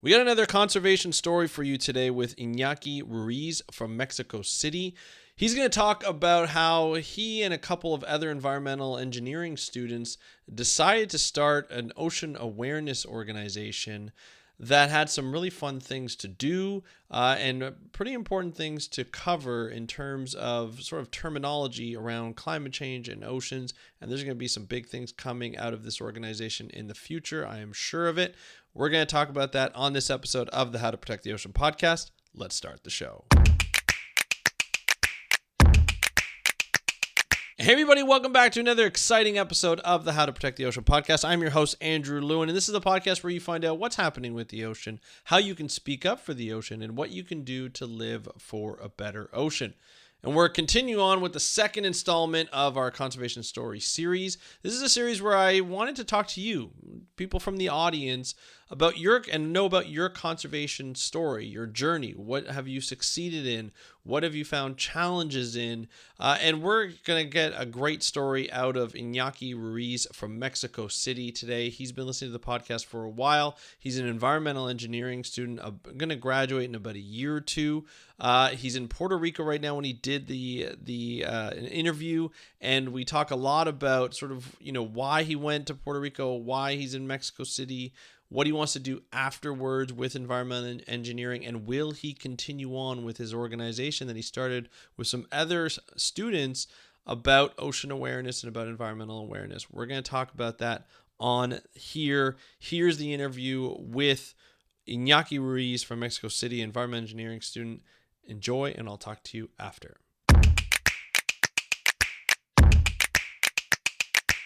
We got another conservation story for you today with Inaki Ruiz from Mexico City. He's going to talk about how he and a couple of other environmental engineering students decided to start an ocean awareness organization that had some really fun things to do and pretty important things to cover in terms of sort of terminology around climate change and oceans. And there's going to be some big things coming out of this organization in the future. I am sure of it. We're going to talk about that on this episode of the How to Protect the Ocean podcast. Let's start the show. Hey everybody, welcome back to another exciting episode of the How to Protect the Ocean podcast. I'm your host, Andrew Lewin, and this is the podcast where you find out what's happening with the ocean, how you can speak up for the ocean, and what you can do to live for a better ocean. And we're continuing on with the second installment of our Conservation Story series. This is a series where I wanted to talk to you, people from the audience, about know about your conservation story, your journey. What have you succeeded in? What have you found challenges in? And we're going to get a great story out of Inaki Ruiz from Mexico City today. He's been listening to the podcast for a while. He's an environmental engineering student, going to graduate in about a year or two. He's in Puerto Rico right now when he did an interview, and we talk a lot about sort of, why he went to Puerto Rico, why he's in Mexico City, what he wants to do afterwards with environmental engineering, and will he continue on with his organization that he started with some other students about ocean awareness and about environmental awareness. We're going to talk about that on here. Here's the interview with Inaki Ruiz from Mexico City, environmental engineering student. Enjoy, and I'll talk to you after.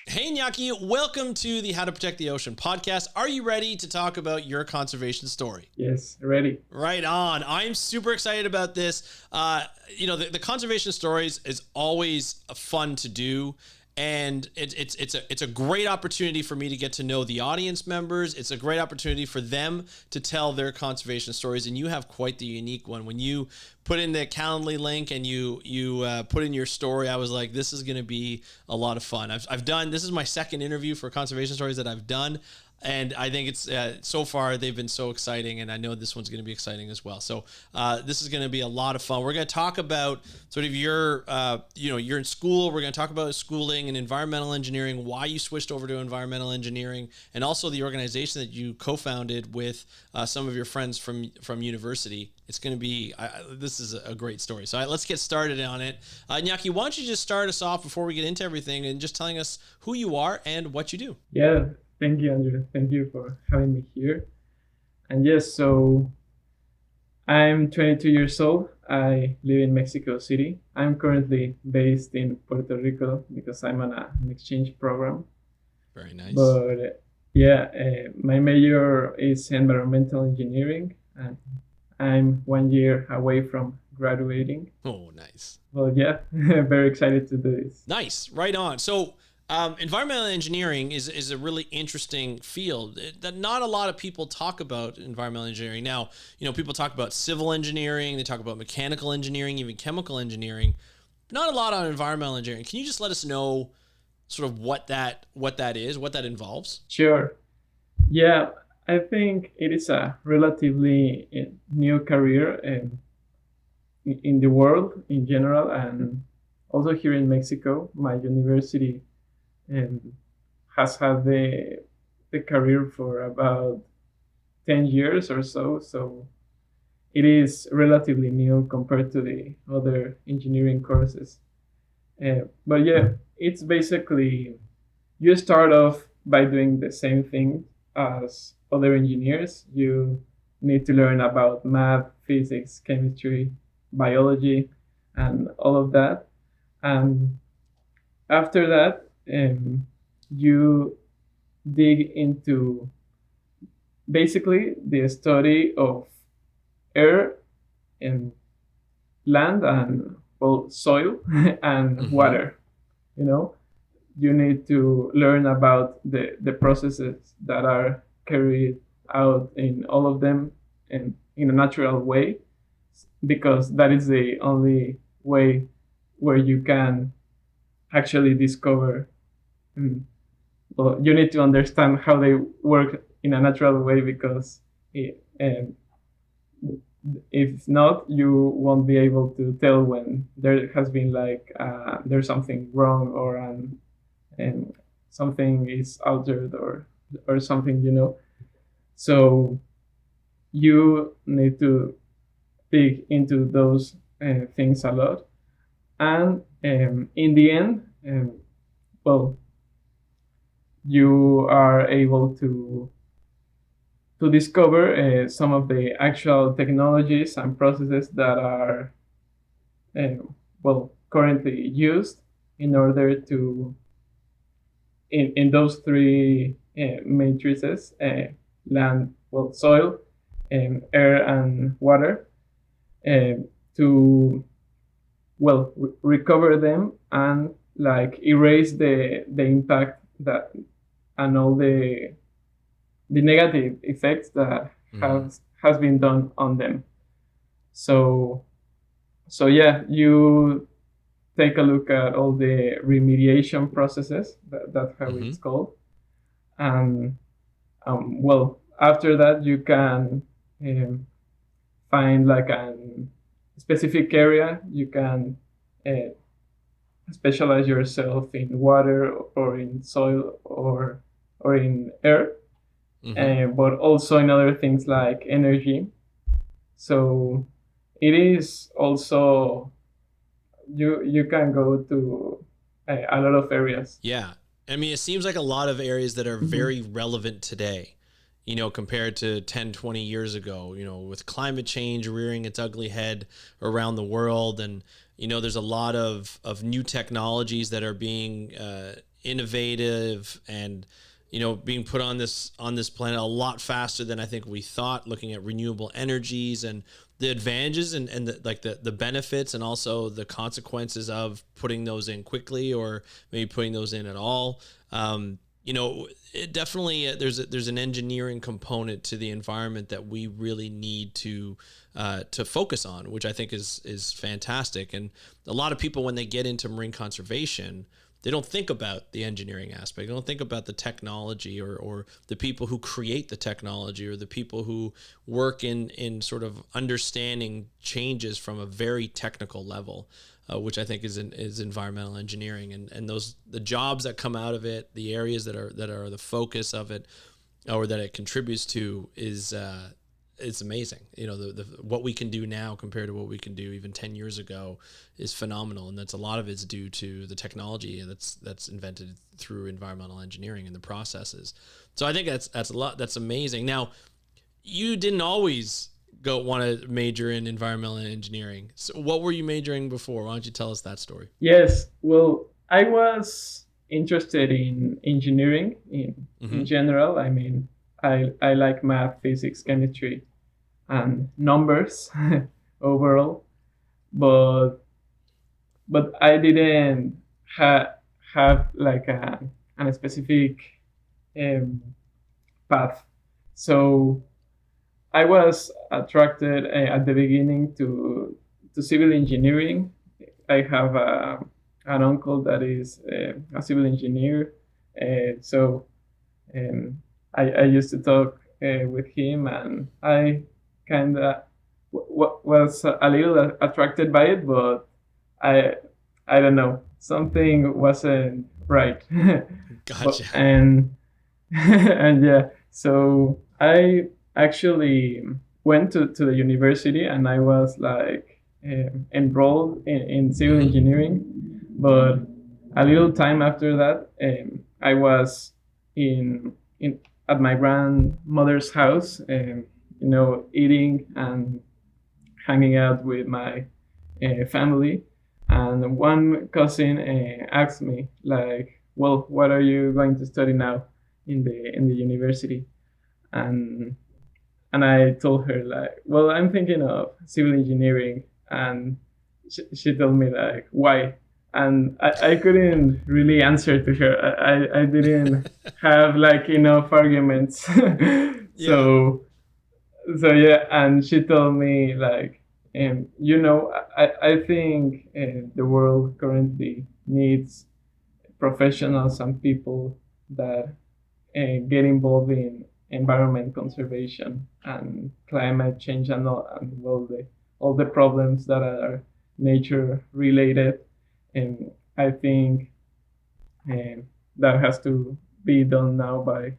Hey, Inaki, welcome to the How to Protect the Ocean podcast. Are you ready to talk about your conservation story? Yes, ready. Right on. I'm super excited about this. The conservation stories is always fun to do. And it's a great opportunity for me to get to know the audience members. It's a great opportunity for them to tell their conservation stories. And you have quite the unique one. When you put in the Calendly link and you put in your story, I was like, this is going to be a lot of fun. This is my second interview for conservation stories that I've done. And I think it's so far they've been so exciting, and I know this one's going to be exciting as well. So this is going to be a lot of fun. We're going to talk about sort of you're in school. We're going to talk about schooling and environmental engineering, why you switched over to environmental engineering, and also the organization that you co-founded with some of your friends from university. It's going to be this is a great story. So let's get started on it. Inaki, why don't you just start us off before we get into everything and just telling us who you are and what you do? Yeah. Thank you, Andrew. Thank you for having me here. And yes, so I'm 22 years old. I live in Mexico City. I'm currently based in Puerto Rico because I'm on an exchange program. Very nice. But my major is environmental engineering, and I'm 1 year away from graduating. Oh, nice. Well, yeah, very excited to do this. Nice. Right on. So environmental engineering is a really interesting field that not a lot of people talk about. Environmental engineering now, people talk about civil engineering, they talk about mechanical engineering, even chemical engineering, not a lot on environmental engineering. Can you just let us know sort of what that is, what that involves? Sure. Yeah, I think it is a relatively new career in the world in general, and also here in Mexico. My university has had the career for about 10 years or so. So it is relatively new compared to the other engineering courses. But yeah, it's basically you start off by doing the same thing as other engineers. You need to learn about math, physics, chemistry, biology, and all of that. And after that, you dig into basically the study of air and land and soil and water. You need to learn about the processes that are carried out in all of them and in a natural way, because that is the only way where you can actually discover. Well, you need to understand how they work in a natural way, because And if not, you won't be able to tell when there has been like there's something wrong, or and something is altered, or something, So you need to dig into those things a lot, and in the end, well, you are able to discover some of the actual technologies and processes that are currently used in order to in those three matrices, land, soil, air, and water, uh, to recover them and like erase the impact that and all the negative effects that has been done on them. So yeah, you take a look at all the remediation processes. That's how it's called. And after that, you can find like a specific area. You can specialize yourself in water, or in soil, or in air, but also in other things like energy. So it is also, you can go to a lot of areas. Yeah. I mean, it seems like a lot of areas that are very relevant today, compared to 10, 20 years ago, with climate change rearing its ugly head around the world. And, there's a lot of new technologies that are being innovative and, being put on this planet a lot faster than I think we thought, looking at renewable energies and the advantages and the benefits, and also the consequences of putting those in quickly, or maybe putting those in at all. It definitely, there's an engineering component to the environment that we really need to focus on, which I think is fantastic. And a lot of people, when they get into marine conservation, they don't think about the engineering aspect. They don't think about the technology, or the people who create the technology, or the people who work in sort of understanding changes from a very technical level, which I think is environmental engineering, and the jobs that come out of it, the areas that are the focus of it, or that it contributes to, is it's amazing. The what we can do now compared to what we can do even 10 years ago is phenomenal, and a lot of it's due to the technology that's invented through environmental engineering and the processes. So I think that's a lot. That's amazing. Now, you didn't always want to major in environmental engineering. So what were you majoring before? Why don't you tell us that story? Yes, well, I was interested in engineering in general. I mean, I like math, physics, chemistry, and numbers overall, but I didn't have like a specific path. So I was attracted at the beginning to civil engineering. I have an uncle that is a civil engineer, so I used to talk with him, and I kind of was a little attracted by it, but I don't know, something wasn't right. Gotcha. And yeah, so I actually went to the university, and I was like enrolled in civil engineering, but a little time after that, I was in at my grandmother's house, eating and hanging out with my family, and one cousin asked me like, well, what are you going to study now in the university? And I told her like, well, I'm thinking of civil engineering. And she told me like, why? And I couldn't really answer to her. I didn't have like enough arguments. So yeah, and she told me like, I think the world currently needs professionals and people that get involved in environment conservation and climate change and all the problems that are nature related. And I think that has to be done now by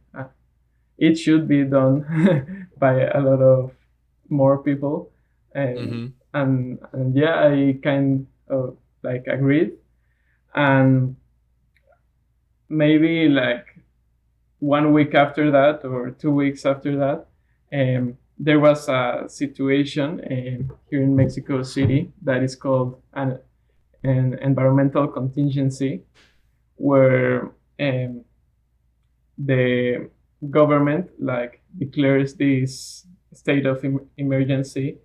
it should be done by a lot of more people. And yeah, I kind of like agreed. And maybe like 1 week after that or 2 weeks after that, there was a situation here in Mexico City that is called an environmental contingency, where the government like declares this state of emergency,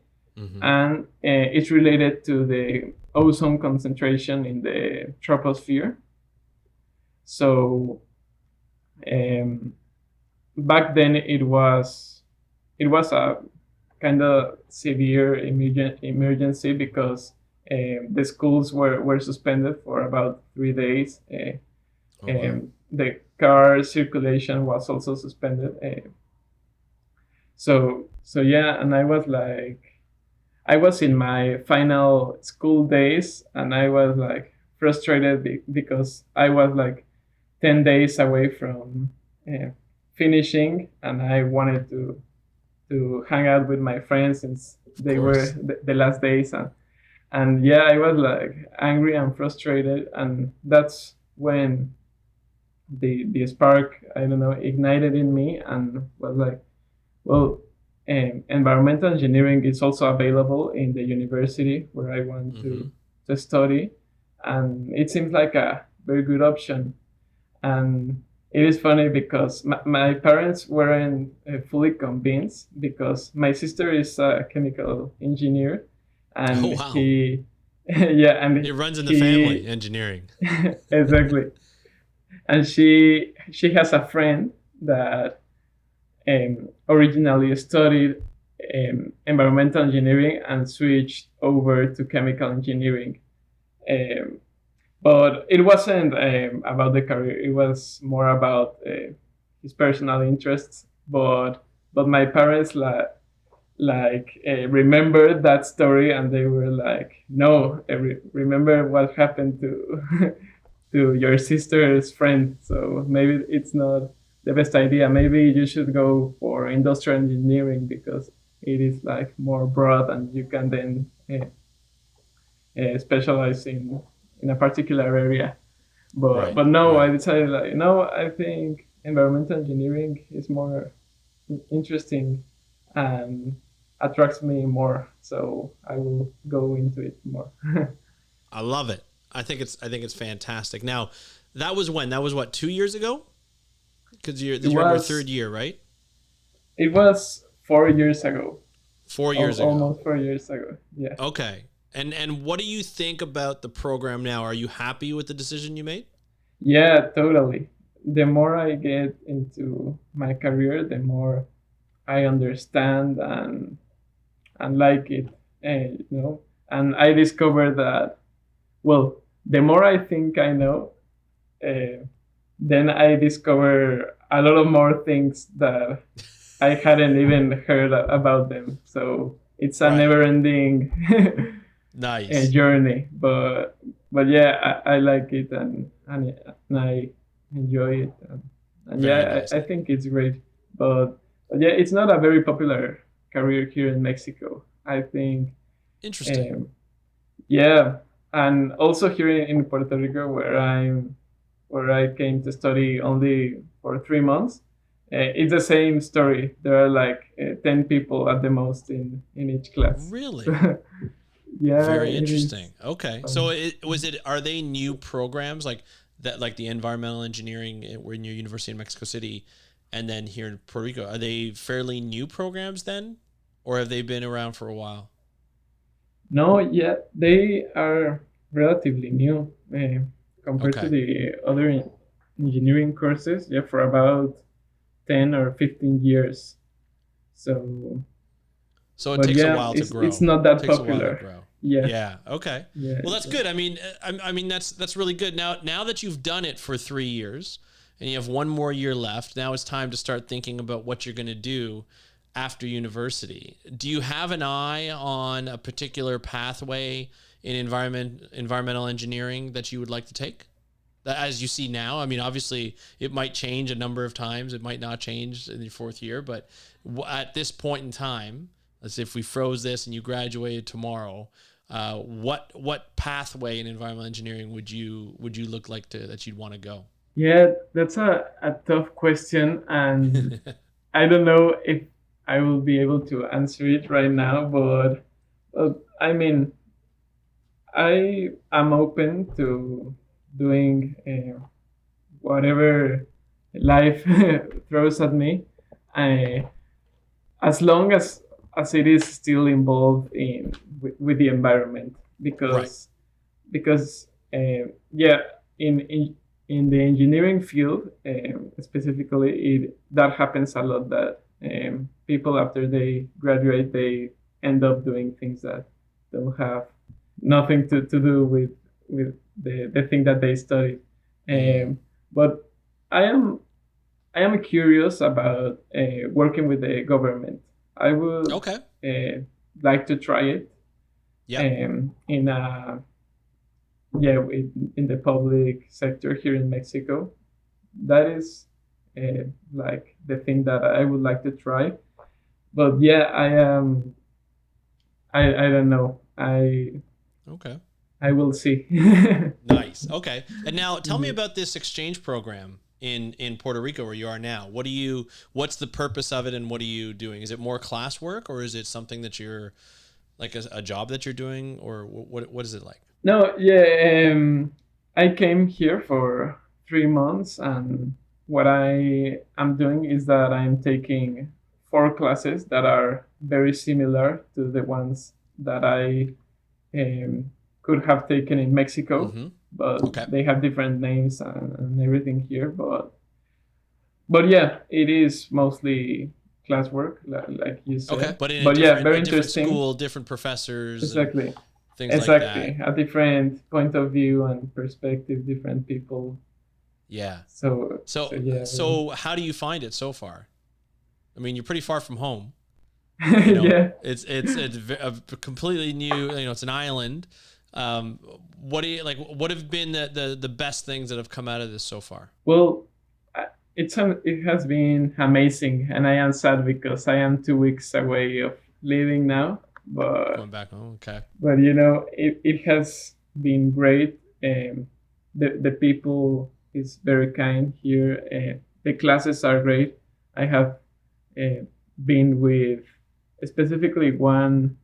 and it's related to the ozone concentration in the troposphere. So back then it was a kind of severe emergency because the schools were suspended for about 3 days. The car circulation was also suspended. So yeah, and I was in my final school days, and I was like frustrated because I was like 10 days away from finishing, and I wanted to hang out with my friends since they were the last days, and yeah, I was like angry and frustrated, and that's when the spark, I don't know, ignited in me and was like, well, environmental engineering is also available in the university where I want to study, and it seems like a very good option. And it is funny because my parents weren't fully convinced, because my sister is a chemical engineer, and he yeah, and it runs in the family, engineering. Exactly. And she has a friend that originally studied environmental engineering and switched over to chemical engineering. But it wasn't about the career. It was more about his personal interests. But my parents remembered that story, and they were like, "No, remember what happened to to your sister's friend. So maybe it's not the best idea. Maybe you should go for industrial engineering because it is like more broad, and you can then specialize in a particular area." But no, I decided like, no, I think environmental engineering is more interesting and attracts me more, so I will go into it more. I love it. I think it's fantastic. Now, that was when? That was what, 2 years ago? Because you're in your third year, right? It was 4 years ago. 4 years ago. Almost 4 years ago. Yeah. Okay. And what do you think about the program now? Are you happy with the decision you made? Yeah, totally. The more I get into my career, the more I understand and like it, And I discovered that, well, the more I think I know, then I discover a lot of more things that I hadn't even heard about them. So it's a never-ending nice journey. But yeah, I like it, and I enjoy it. And yeah, nice. I think it's great. But yeah, it's not a very popular career here in Mexico, I think. Interesting. Yeah, and also here in Puerto Rico, where I came to study only for 3 months, it's the same story. There are like 10 people at the most in each class. Really? Yeah. Very interesting. Okay, so are they new programs like that, like the environmental engineering in your university in Mexico City, and then here in Puerto Rico? Are they fairly new programs then, or have they been around for a while? No, yeah, they are relatively new compared to the other engineering courses. Yeah, for about 10 or 15 years. So it takes a while to grow. It's not that popular. Yeah. Yeah. Okay. Yeah, well, that's good. I mean, that's really good. Now that you've done it for 3 years, and you have one more year left. Now it's time to start thinking about what you're going to do after university. Do you have an eye on a particular pathway in environmental engineering that you would like to take? That as you see now, I mean, obviously it might change a number of times. It might not change in your fourth year, but at this point in time, as if we froze this and you graduated tomorrow, what pathway in environmental engineering would you look like that you'd want to go? Yeah, that's a tough question, and I don't know if I will be able to answer it right now, but I mean, I am open to doing whatever life throws at me, I, as long as it is still involved with the environment, Right. because yeah, in the engineering field specifically, that happens a lot, that people after they graduate, they end up doing things that don't have nothing to do with the thing that they studied. But I am curious about working with the government. I would Okay. like to try it Yeah. in a in the public sector here in Mexico. That is like the thing that I would like to try. But yeah, I am. I don't know. Okay. I will see. Nice. Okay. And now tell me about this exchange program in Puerto Rico where you are now. What's the purpose of it, and what are you doing? Is it more classwork, or is it something that you're like a job that you're doing, or what is it like? No, yeah. I came here for 3 months, and what I am doing is that I'm taking 4 classes that are very similar to the ones that I could have taken in Mexico, Mm-hmm. but Okay. they have different names and everything here. But yeah, it is mostly classwork, like you Okay. said. But in But yeah, very a different interesting. school, different professors, Exactly. and things like that. Exactly. A different point of view and perspective, different people. Yeah. So yeah. So how do you find it so far? I mean, you're pretty far from home. Yeah. It's a completely new. It's an island. What do you like? What have been the best things that have come out of this so far? Well, it has been amazing, and I am sad because I am 2 weeks away of leaving now. Going back home. Okay. But it has been great. The people is very kind here. The classes are great. I have been with specifically one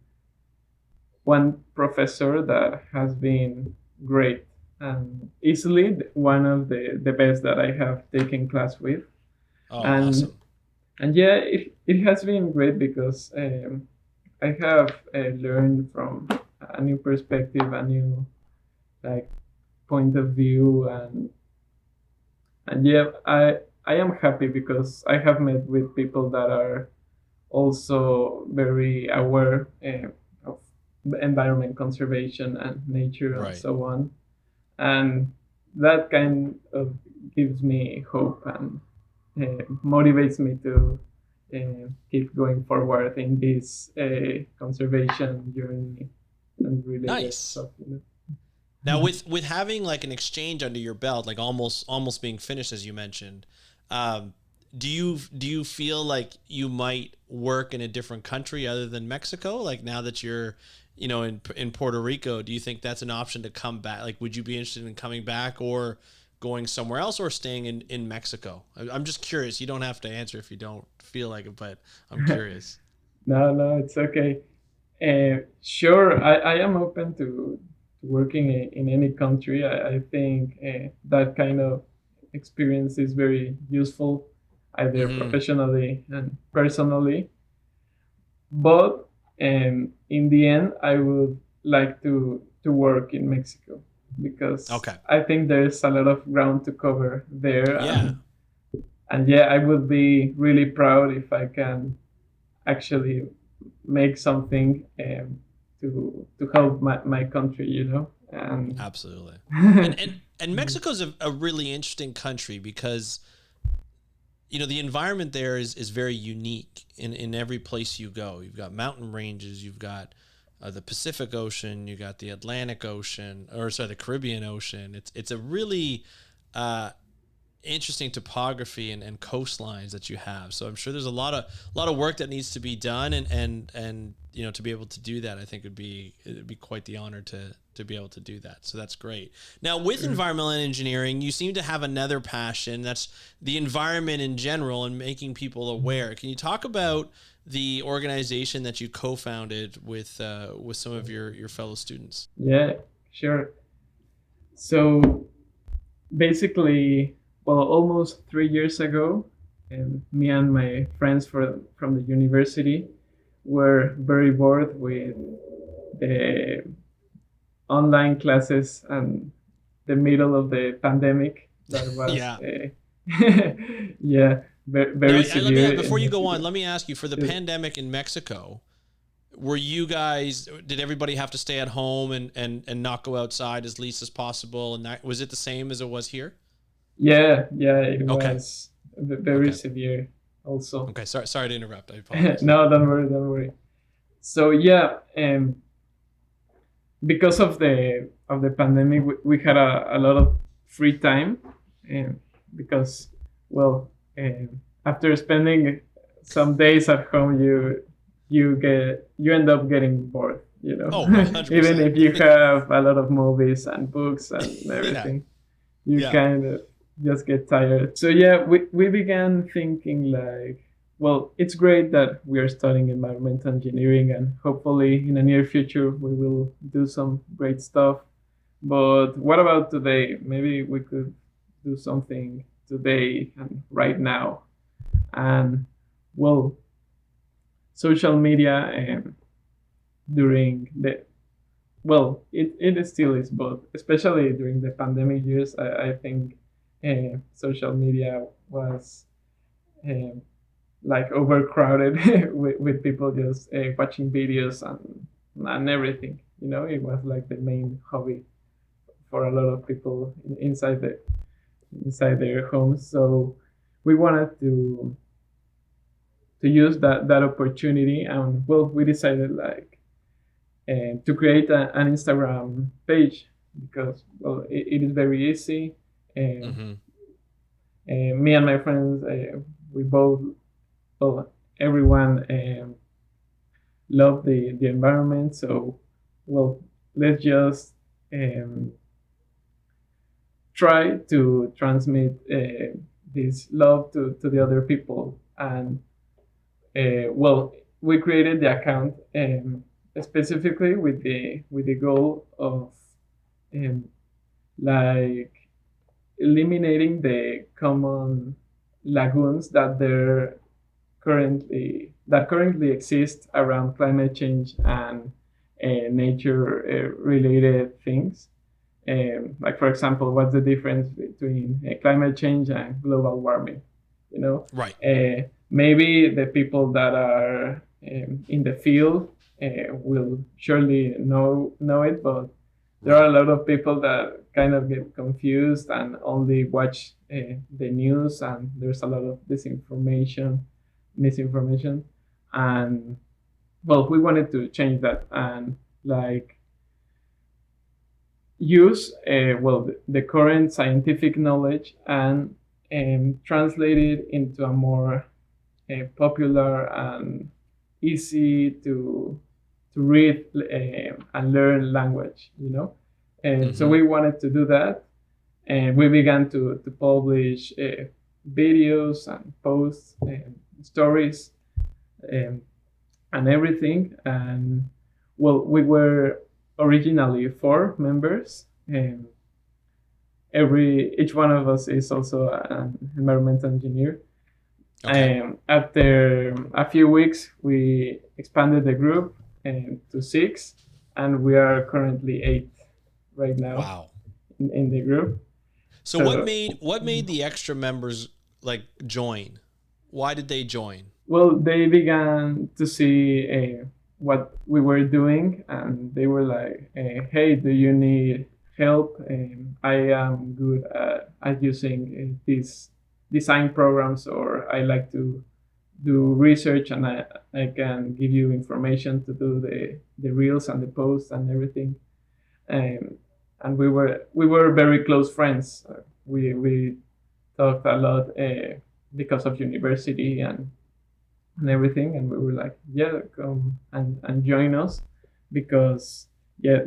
professor that has been great, and easily one of the best that I have taken class with. Oh, and awesome. and yeah, it has been great because I have learned from a new perspective, a new like point of view, and yeah, I am happy because I have met with people that are also very aware of environment conservation and nature and Right. so on, and that kind of gives me hope and motivates me to keep going forward in this conservation journey and related Nice. stuff. Now, with having like an exchange under your belt, like almost being finished, as you mentioned, do you feel like you might work in a different country other than Mexico? Like now that you're, in Puerto Rico, do you think that's an option to come back? Like, would you be interested in coming back or going somewhere else, or staying in Mexico? I'm just curious. You don't have to answer if you don't feel like it, but I'm curious. No, it's okay. Sure, I am open to working in any country. I think that kind of experience is very useful, either Mm-hmm. professionally and personally. But in the end, I would like to work in Mexico because Okay. I think there's a lot of ground to cover there. Yeah. And yeah, I would be really proud if I can actually make something to help my country, and Absolutely. And Mexico's a really interesting country because the environment there is very unique in every place you go. You've got mountain ranges, you've got the Pacific Ocean, you got the Atlantic Ocean, or sorry, the Caribbean Ocean. It's a really interesting topography and coastlines that you have. So I'm sure there's a lot of work that needs to be done, and to be able to do that, I think it'd be quite the honor to be able to do that. So that's great. Now, with environmental engineering, you seem to have another passion. That's the environment in general and making people aware. Can you talk about the organization that you co-founded with some of your fellow students? Yeah, sure. So basically, well, almost 3 years ago, me and my friends from the university were very bored with the online classes and the middle of the pandemic that was Yeah. yeah, very severe. Before you go on, let me ask you, for the pandemic in Mexico, did everybody have to stay at home and not go outside as least as possible? And was it the same as it was here? Yeah, it Okay. was very severe also. Okay, sorry to interrupt. I apologize. No, don't worry. So yeah, because of the pandemic, we had a lot of free time, because, well, after spending some days at home, you end up getting bored, Oh, 100%. even if you have a lot of movies and books and everything, you kind of just get tired. So yeah, we began thinking like, well, it's great that we are studying environmental engineering, and hopefully in the near future we will do some great stuff. But what about today? Maybe we could do something today and right now. And well, social media during it still is, but especially during the pandemic years, I think social media was like overcrowded with people just watching videos and everything. It was like the main hobby for a lot of people inside their homes. So we wanted to use that opportunity, and well, we decided like to create an Instagram page, because well, it is very easy. Me and my friends, we both, well, everyone love the environment. So, well, let's just try to transmit this love to the other people. And well, we created the account specifically with the goal of like eliminating the common lagoons that currently exist around climate change and nature related things. Like, for example, what's the difference between climate change and global warming? Right. Maybe the people that are in the field will surely know it, but there are a lot of people that kind of get confused and only watch the news, and there's a lot of misinformation, and well, we wanted to change that and like use the current scientific knowledge and translate it into a more popular and easy to read and learn language, and so we wanted to do that, and we began to publish videos and posts and stories and everything. And well, we were originally 4 members, and each one of us is also an environmental engineer. Okay. After a few weeks, we expanded the group to 6, and we are currently 8 right now. Wow. in the group. So what made the extra members like join? Why did they join? Well, they began to see what we were doing, and they were like, "Hey, do you need help? I am good at using this design programs, or I like to do research, and I can give you information to do the reels and the posts and everything. And we were very close friends. We talked a lot because of university and everything, and we were like, yeah, come and join us, because yeah,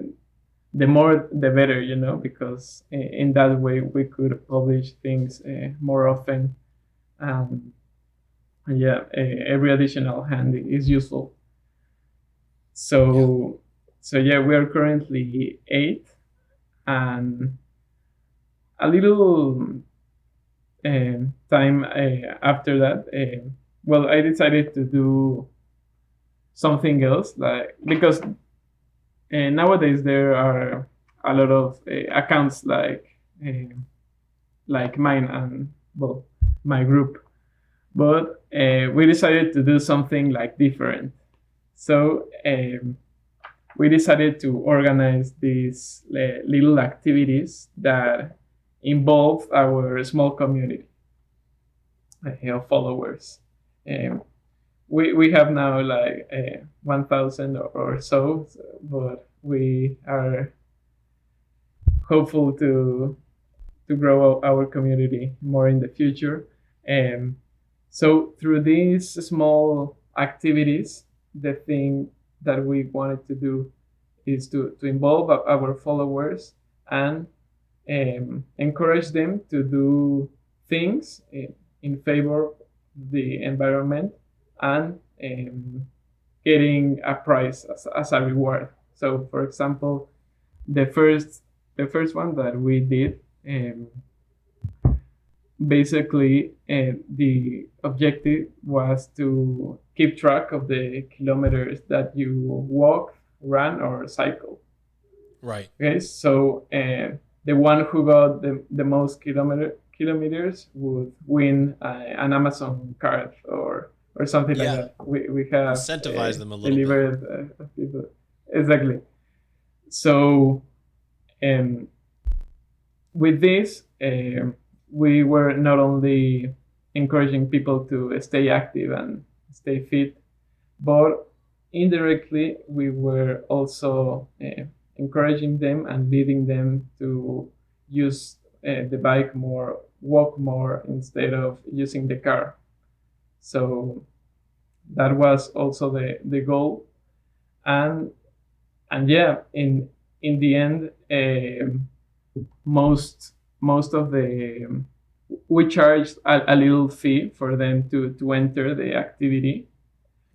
the more the better, because in that way we could publish things more often. And yeah, every additional hand is useful. So yeah, we are currently 8, and a little time after that, well, I decided to do something else, like, because nowadays there are a lot of accounts like mine, and well, my group, but we decided to do something like different. So we decided to organize these little activities that involve our small community of followers. Um, we have now like 1,000 or so, but we are hopeful to grow our community more in the future. So through these small activities, the thing that we wanted to do is to involve our followers and encourage them to do things in favor of the environment, and getting a prize as a reward. So, for example, the first one that we did, basically the objective was to keep track of the kilometers that you walk, run, or cycle. Right. Okay, so the one who got the most kilometers would win an Amazon card, or something like that. We have incentivize them a little delivered people. Exactly. So with this, we were not only encouraging people to stay active and stay fit, but indirectly we were also encouraging them and leading them to use the bike more, walk more instead of using the car. So that was also the goal. And yeah, in the end, most of the we charged a little fee for them to enter the activity.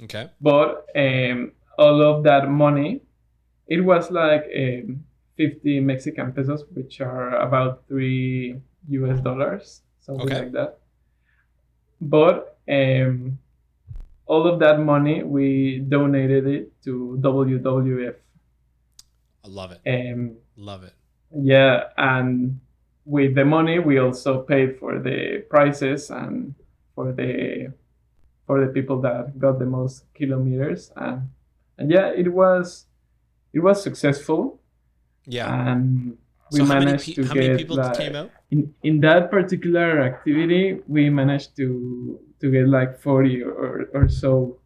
Okay. But all of that money, it was like 50 Mexican pesos, which are about $3, something Okay. like that. But all of that money, we donated it to WWF. I love it. Love it. Yeah, and with the money, we also paid for the prizes and for the people that got the most kilometers, and yeah, it was successful. Yeah. And we So managed to how many get people like came out? in that particular activity, we managed to get like 40 or so.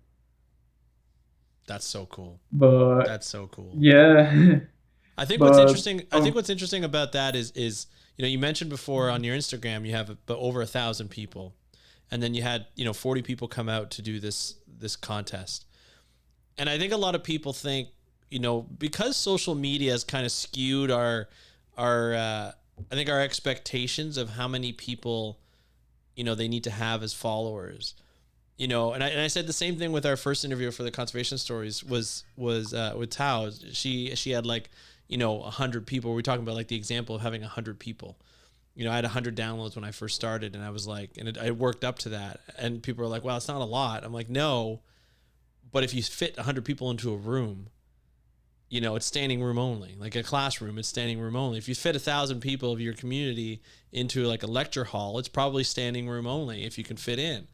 That's so cool. But That's so cool. yeah. I think what's interesting about that is you mentioned before on your Instagram you have over 1,000 people, and then you had 40 people come out to do this contest. And I think a lot of people think, because social media has kind of skewed our I think our expectations of how many people they need to have as followers. And I said the same thing with our first interview for the conservation stories was with Tao. She had like 100 people. We're talking about like the example of having 100 people. I had 100 downloads when I first started, and I was like, and I worked up to that, and people were like, "Well, it's not a lot." I'm like, "No, but if you fit 100 people into a room, it's standing room only. Like a classroom, it's standing room only. If you fit 1,000 people of your community into like a lecture hall, it's probably standing room only if you can fit in."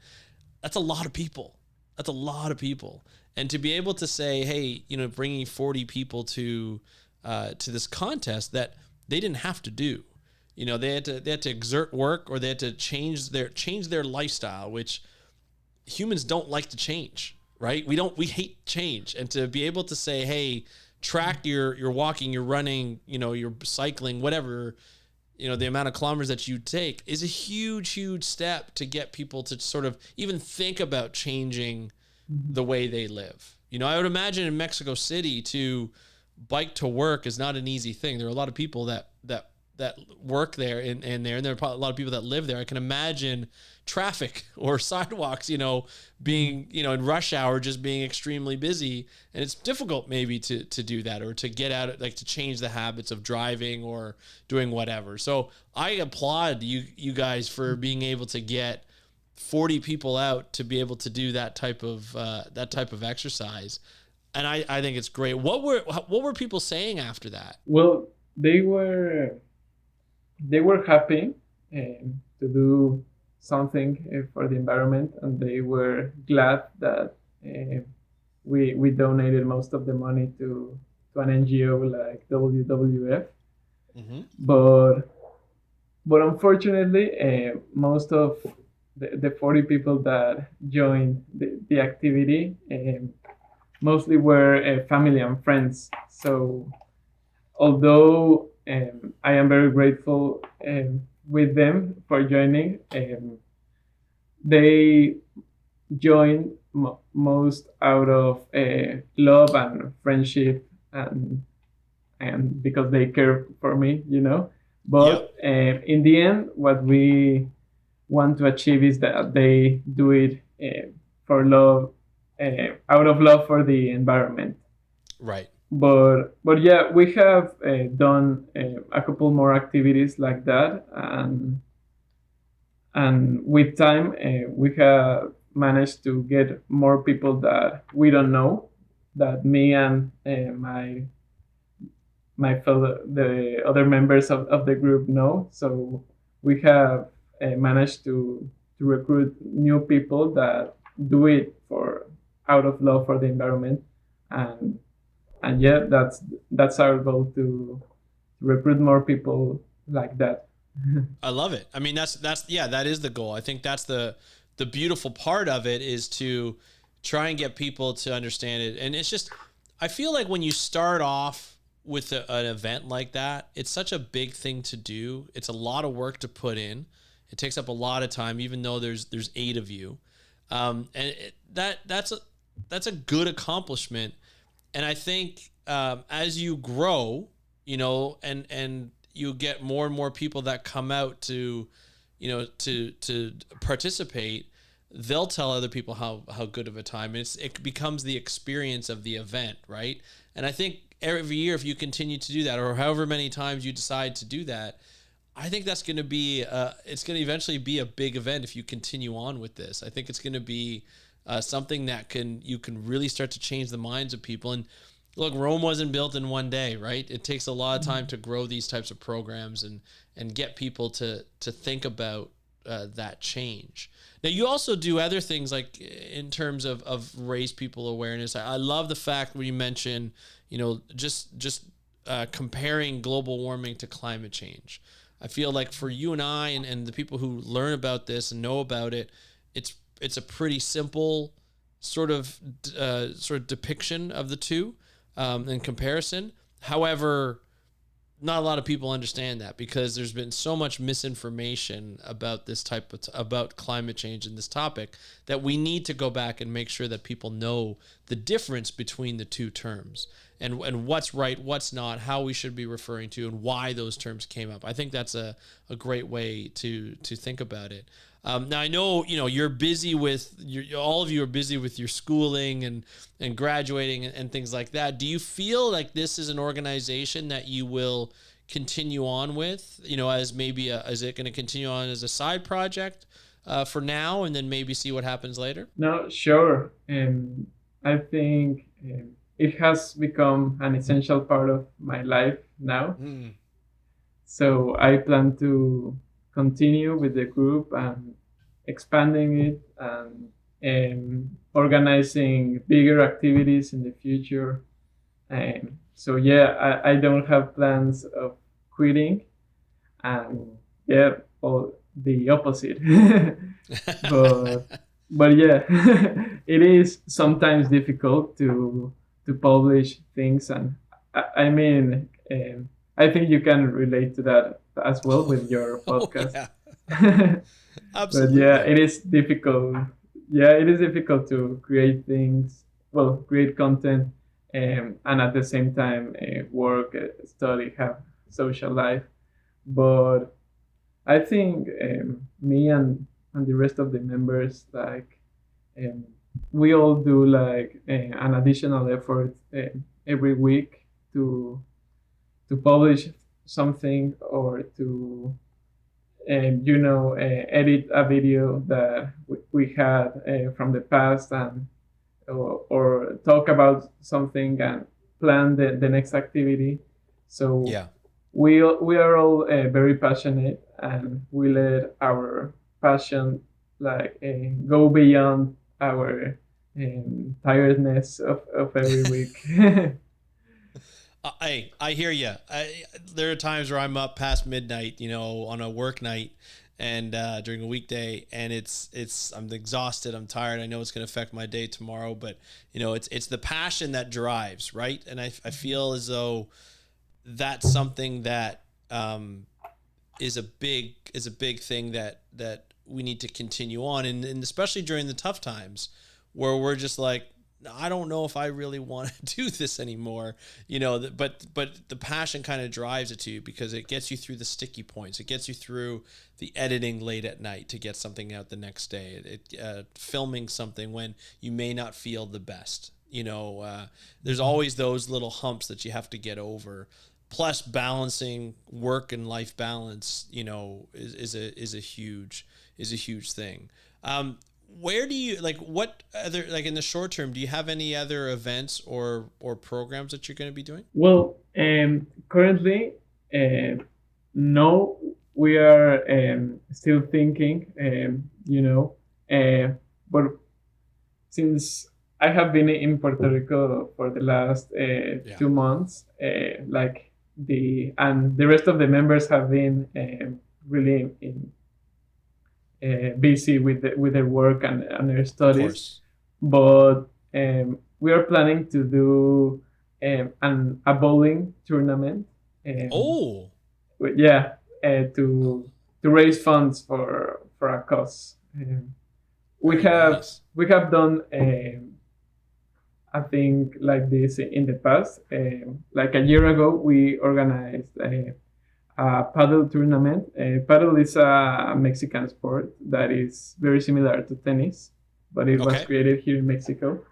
That's a lot of people. That's a lot of people. And to be able to say, hey, bringing 40 people to this contest that they didn't have to do. they had to exert work, or they had to change their lifestyle, which humans don't like to change, right? We hate change. And to be able to say, hey, track your walking, your running, your cycling, whatever, the amount of kilometers that you take is a huge, huge step to get people to sort of even think about changing the way they live. I would imagine in Mexico City to bike to work is not an easy thing. There are a lot of people that work there and there are a lot of people that live there. I can imagine traffic or sidewalks, being, in rush hour, just being extremely busy. And it's difficult maybe to do that, or to get out, like to change the habits of driving or doing whatever. So I applaud you guys for being able to get 40 people out to be able to do that type of exercise. And I think it's great. What were people saying after that? Well, they were happy to do something for the environment, and they were glad that we donated most of the money to an NGO like WWF. Mm-hmm. But unfortunately, most of the 40 people that joined the activity mostly were family and friends. So although I am very grateful with them for joining, they joined most out of love and friendship, and because they care for me, But in the end, what we want to achieve is that they do it for love, out of love for the environment. Right. But yeah, we have done a couple more activities like that, and with time we have managed to get more people that we don't know, that me and my fellow, the other members of the group know. So we have managed to recruit new people that do it for out of love for the environment, and yeah, that's our goal, to recruit more people like that. I love it. I mean, that is the goal. I think that's the beautiful part of it, is to try and get people to understand it. And it's just, I feel like when you start off with an event like that, it's such a big thing to do. It's a lot of work to put in. It takes up a lot of time, even though there's 8 of you. And that's a good accomplishment. And I think as you grow, and you get more and more people that come out to participate, they'll tell other people how good of a time it becomes the experience of the event, right? And I think every year, if you continue to do that, or however many times you decide to do that, I think that's going to be it's going to eventually be a big event if you continue on with this. I think it's going to be something that you can really start to change the minds of people. And look, Rome wasn't built in one day, right? It takes a lot of time to grow these types of programs and get people to think about that change. Now, you also do other things, like in terms of raise people awareness. I love the fact when you mention, just comparing global warming to climate change. I feel like for you and I and the people who learn about this and know about it, it's a pretty simple sort of depiction of the two in comparison. However, not a lot of people understand that, because there's been so much misinformation about this about climate change and this topic, that we need to go back and make sure that people know the difference between the two terms, and what's right, what's not, how we should be referring to, and why those terms came up. I think that's a great way to think about it. Now, I know, you're busy with all of you are busy with your schooling and graduating and things like that. Do you feel like this is an organization that you will continue on with, as maybe is it going to continue on as a side project for now, and then maybe see what happens later? No, sure. I think it has become an essential part of my life now. So I plan to continue with the group and expanding it, and organizing bigger activities in the future. So yeah, I don't have plans of quitting. and yeah, all the opposite. but but yeah, it is sometimes difficult to publish things, and I mean, I think you can relate to that as well with your Oh podcast. yeah, But yeah, absolutely. it is difficult. Yeah, it is difficult to create things, well, create content, and at the same time work, study, have social life. But I think me and the rest of the members, like, um, we all do like an additional effort every week to publish something, or to edit a video that we had from the past, and or talk about something and plan the next activity. So Yeah. we are all very passionate, and we let our passion like go beyond our tiredness of every week. I hear you. There are times where I'm up past midnight, on a work night, and during a weekday, and I'm exhausted. I'm tired. I know it's going to affect my day tomorrow, but it's the passion that drives, right? And I feel as though that's something that is a big thing that we need to continue on, and especially during the tough times where we're just like, I don't know if I really want to do this anymore, but the passion kind of drives it to you because it gets you through the sticky points. It gets you through the editing late at night to get something out the next day. Filming something when you may not feel the best. There's always those little humps that you have to get over. Plus, balancing work and life balance, is a huge thing. Where do you like what other like in the short term? Do you have any other events or programs that you're going to be doing? Well, currently, no, we are still thinking, but since I have been in Puerto Rico for the last Yeah. 2 months, and the rest of the members have been really busy with with their work and their Of studies. course. But we are planning to do a bowling tournament. Um, Oh, yeah, to raise funds for a cause. We very have nice. we have done I think like this in the past. Like a year ago, we organized a paddle tournament. Paddle is a Mexican sport that is very similar to tennis, but it was Okay. created here in Mexico.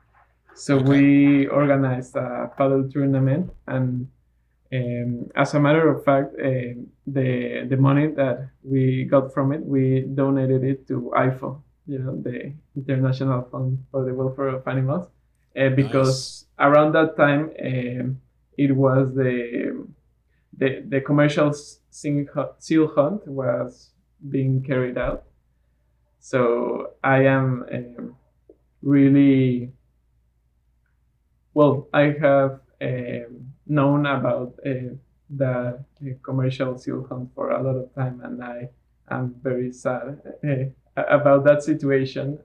So Okay. we organized a paddle tournament, and as a matter of fact, the money that we got from it, we donated it to IFO, the International Fund for the Welfare of Animals, Nice. because around that time it was the commercial seal hunt was being carried out. So I am really well. I have known about the commercial seal hunt for a lot of time, and I am very sad about that situation.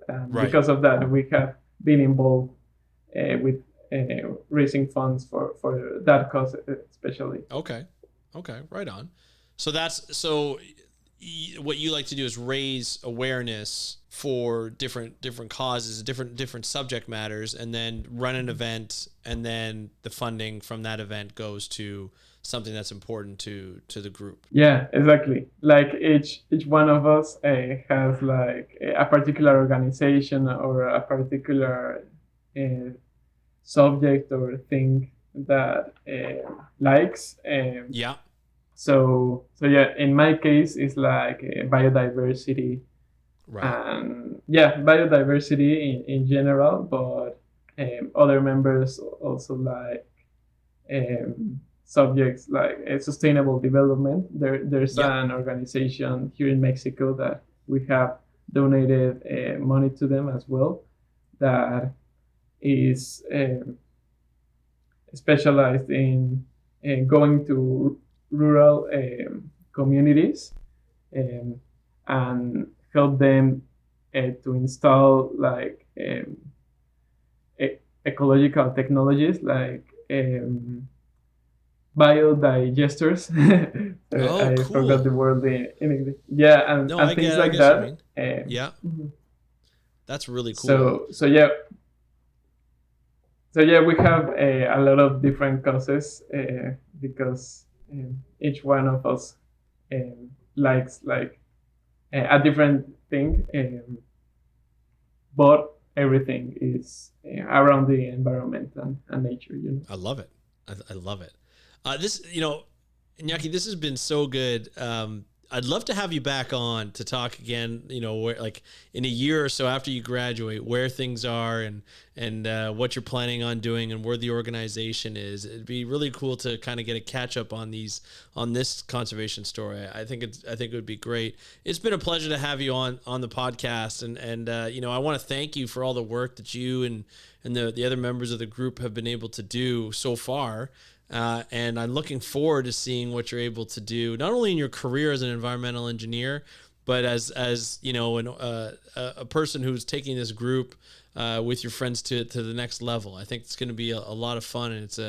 Right. Because of that, we have been involved with raising funds for that cause, especially. Okay. Okay. Right on. So what you like to do is raise awareness for different causes, different subject matters, and then run an event, and then the funding from that event goes to something that's important to the group. Yeah, exactly. Like each one of us has like a particular organization or a particular uh, subject or thing that likes. Yeah. So yeah, in my case, it's like biodiversity, Right. and yeah, biodiversity in general. But other members also like subjects like sustainable development. There's Yep. an organization here in Mexico that we have donated money to them as well, that is specialized in going to rural communities, and help them to install like ecological technologies like biodigesters. Oh, I forgot the cool. word in English. Yeah, No, and things I like guess you that. mean. Yeah, that's really cool. So yeah, we have a lot of different causes because each one of us likes like a different thing, but everything is around the environment and nature. I love it. I love it. This, Inaki, this has been so good. I'd love to have you back on to talk again. Where, like in a year or so after you graduate, where things are and what you're planning on doing and where the organization is. It'd be really cool to kind of get a catch up on this conservation story. I think it would be great. It's been a pleasure to have you on the podcast, and I want to thank you for all the work that you and the other members of the group have been able to do so far. And I'm looking forward to seeing what you're able to do, not only in your career as an environmental engineer, but as a person who's taking this group with your friends to the next level. I think it's going to be a lot of fun, and it's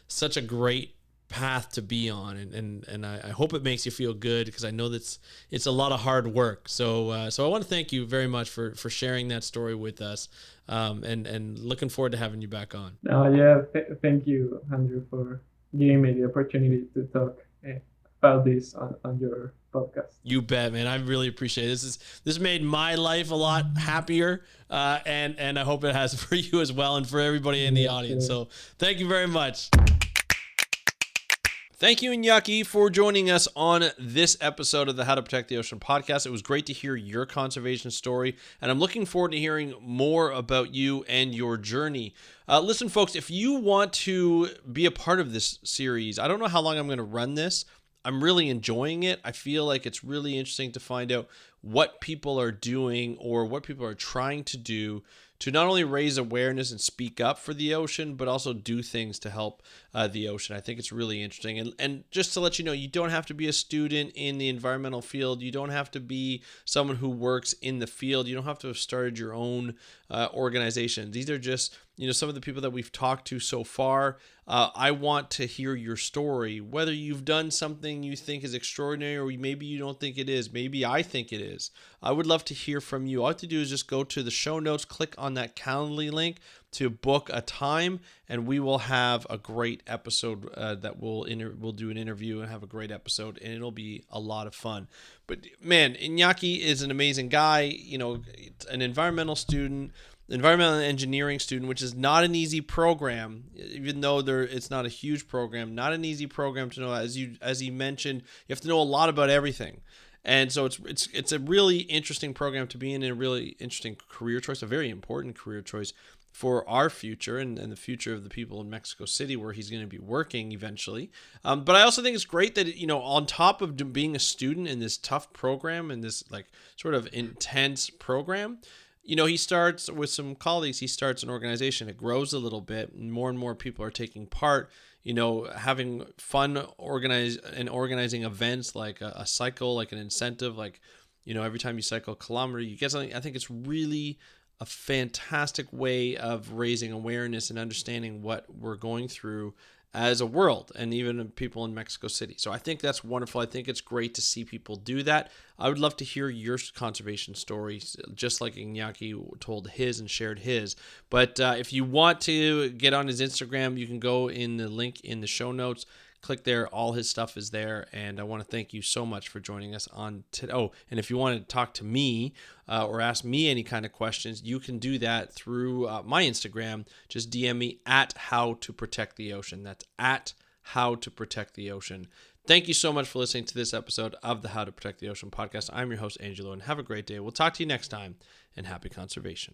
such a great path to be on, and I hope it makes you feel good, because I know that's it's a lot of hard work. So I want to thank you very much for sharing that story with us, and looking forward to having you back on. Thank you, Andrew, for giving me the opportunity to talk about this on your podcast. You bet, man. I really appreciate it. This made my life a lot happier, and I hope it has for you as well, and for everybody in the audience. So thank you very much. Thank you, Inaki, for joining us on this episode of the How to Protect the Ocean podcast. It was great to hear your conservation story, and I'm looking forward to hearing more about you and your journey. Listen, folks, if you want to be a part of this series, I don't know how long I'm going to run this. I'm really enjoying it. I feel like it's really interesting to find out what people are doing or what people are trying to do to not only raise awareness and speak up for the ocean, but also do things to help the ocean. I think it's really interesting. And just to let you know, you don't have to be a student in the environmental field. You don't have to be someone who works in the field. You don't have to have started your own organization. These are just some of the people that we've talked to so far. I want to hear your story, whether you've done something you think is extraordinary or maybe you don't think it is. Maybe I think it is. I would love to hear from you. All you have to do is just go to the show notes, click on that Calendly link to book a time, and we will have a great episode that we'll do an interview and have a great episode, and it'll be a lot of fun. But man, Inaki is an amazing guy, an environmental engineering student, which is not an easy program, even though it's not a huge program, not an easy program to know. As he mentioned, you have to know a lot about everything. And so it's a really interesting program to be in, and a really interesting career choice, a very important career choice for our future and the future of the people in Mexico City, where he's going to be working eventually. But I also think it's great that, on top of being a student in this tough program and this like sort of intense program, he starts with some colleagues. He starts an organization. It grows a little bit, and more people are taking part. Having fun, organizing events like a cycle, like an incentive, like every time you cycle a kilometer, you get something. I think it's really a fantastic way of raising awareness and understanding what we're going through as a world, and even people in Mexico City. So I think that's wonderful. I think it's great to see people do that. I would love to hear your conservation stories, just like Inaki told his and shared his. But if you want to get on his Instagram, you can go in the link in the show notes. Click there. All his stuff is there. And I want to thank you so much for joining us on today. Oh, and if you want to talk to me or ask me any kind of questions, you can do that through my Instagram. Just DM me at How to Protect the Ocean. That's at How to Protect the Ocean. Thank you so much for listening to this episode of the How to Protect the Ocean podcast. I'm your host, Angelo, and have a great day. We'll talk to you next time, and happy conservation.